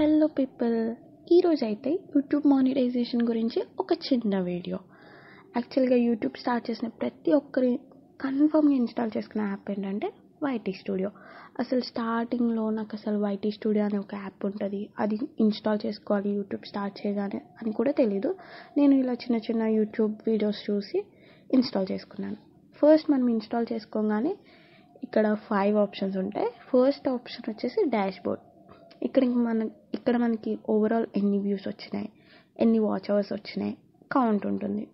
Hello people, ఈరోజు అయితే YouTube monetisation గురించి ఒక చిన్న వీడియో. యాక్చువల్గా యూట్యూబ్ స్టార్ట్ చేసిన ప్రతి ఒక్కరి కన్ఫర్మ్గా ఇన్స్టాల్ చేసుకున్న యాప్ ఏంటంటే వైటీ స్టూడియో. అసలు స్టార్టింగ్లో నాకు వైటీ స్టూడియో అనే ఒక యాప్ ఉంటుంది, అది ఇన్స్టాల్ చేసుకోవాలి యూట్యూబ్ స్టార్ట్ చేయగానే అని కూడా తెలీదు. నేను ఇలా చిన్న చిన్న యూట్యూబ్ వీడియోస్ చూసి ఇన్స్టాల్ చేసుకున్నాను. ఫస్ట్ మనం ఇన్స్టాల్ చేసుకోగానే ఇక్కడ 5 ఆప్షన్స్ ఉంటాయి. ఫస్ట్ ఆప్షన్ వచ్చేసి డాష్ బోర్డ్. ఇక్కడ మనకి ఓవరాల్ ఎన్ని వ్యూస్ వచ్చినాయి, ఎన్ని వాచ్ అవర్స్ వచ్చినాయి కౌంట్ ఉంటుంది.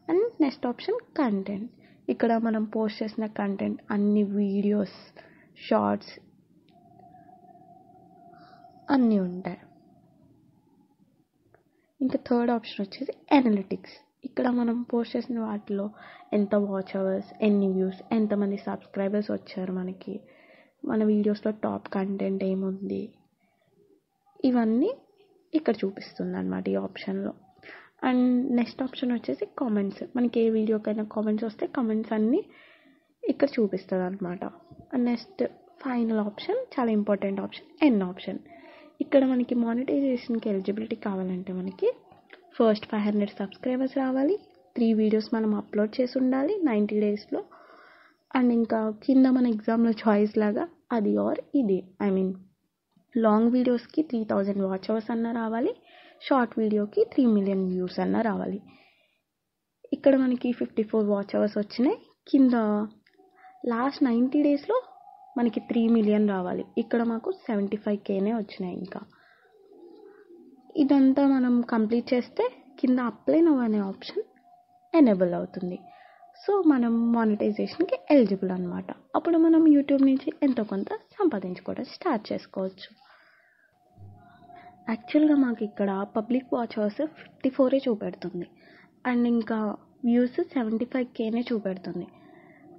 And next option content. ఇక్కడ మనం పోస్ట్ చేసిన కంటెంట్ అన్ని వీడియోస్, షార్ట్స్ అన్నీ ఉంటాయి. ఇంకా థర్డ్ ఆప్షన్ వచ్చేసి అనలిటిక్స్. ఇక్కడ మనం పోస్ట్ చేసిన వాటిలో ఎంత వాచ్ అవర్స్, ఎన్ని వ్యూస్, ఎంతమంది సబ్స్క్రైబర్స్ వచ్చారు, మన వీడియోస్లో టాప్ కంటెంట్ ఏముంది, ఇవన్నీ ఇక్కడ చూపిస్తుంది అన్నమాట ఈ ఆప్షన్లో. అండ్ నెక్స్ట్ ఆప్షన్ వచ్చేసి కామెంట్స్. మనకి ఏ వీడియోకైనా కామెంట్స్ వస్తే కామెంట్స్ అన్నీ ఇక్కడ చూపిస్తుంది అనమాట. అండ్ నెక్స్ట్ ఫైనల్ ఆప్షన్, చాలా ఇంపార్టెంట్ ఆప్షన్, ఎన్ ఆప్షన్. ఇక్కడ మనకి మానిటైజేషన్కి ఎలిజిబిలిటీ కావాలంటే మనకి ఫస్ట్ 500 సబ్స్క్రైబర్స్ రావాలి, 3 వీడియోస్ మనం అప్లోడ్ చేసి ఉండాలి 90 డేస్లో. అండ్ ఇంకా కింద మన ఎగ్జామ్లో చాయిస్ లాగా అది ఆర్ ఇది, లాంగ్ వీడియోస్కి 3000 వాచ్ అవర్స్ అన్న రావాలి, షార్ట్ వీడియోకి 3 మిలియన్ వ్యూస్ అన్న రావాలి. ఇక్కడ మనకి 54 వాచ్ అవర్స్ వచ్చినాయి. కింద లాస్ట్ 90 డేస్లో మనకి 3 మిలియన్ రావాలి. ఇక్కడ మాకు 75Kనే వచ్చినాయి. ఇంకా ఇదంతా మనం కంప్లీట్ చేస్తే కింద అప్లై నౌ అనే ఆప్షన్ ఎనేబుల్ అవుతుంది. సో మనం మానిటైజేషన్కి ఎలిజిబుల్ అనమాట. అప్పుడు మనం యూట్యూబ్ నుంచి ఎంతో కొంత సంపాదించుకోవడం స్టార్ట్ చేసుకోవచ్చు. యాక్చువల్గా మాకు ఇక్కడ పబ్లిక్ వాచ్ అవర్స్ 54 చూపెడుతుంది అండ్ ఇంకా వ్యూస్ 75Kనే చూపెడుతుంది.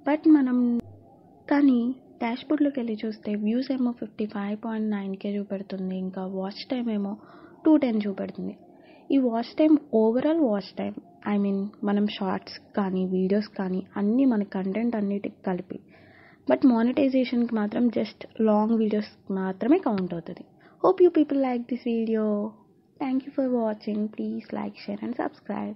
బట్ కానీ డాష్బోర్డ్లోకి వెళ్ళి చూస్తే వ్యూస్ ఏమో 55.9K చూపెడుతుంది, ఇంకా వాచ్ టైం ఏమో 210 చూపెడుతుంది. ఈ watch time overall watch time, మనం షార్ట్స్ కానీ వీడియోస్ కానీ అన్నీ మన కంటెంట్ అన్నిటికి కలిపి. బట్ మానిటైజేషన్కి మాత్రం జస్ట్ లాంగ్ వీడియోస్ మాత్రమే కౌంట్ అవుతుంది. Hope you people like this video. Thank you for watching. Please like, share and subscribe.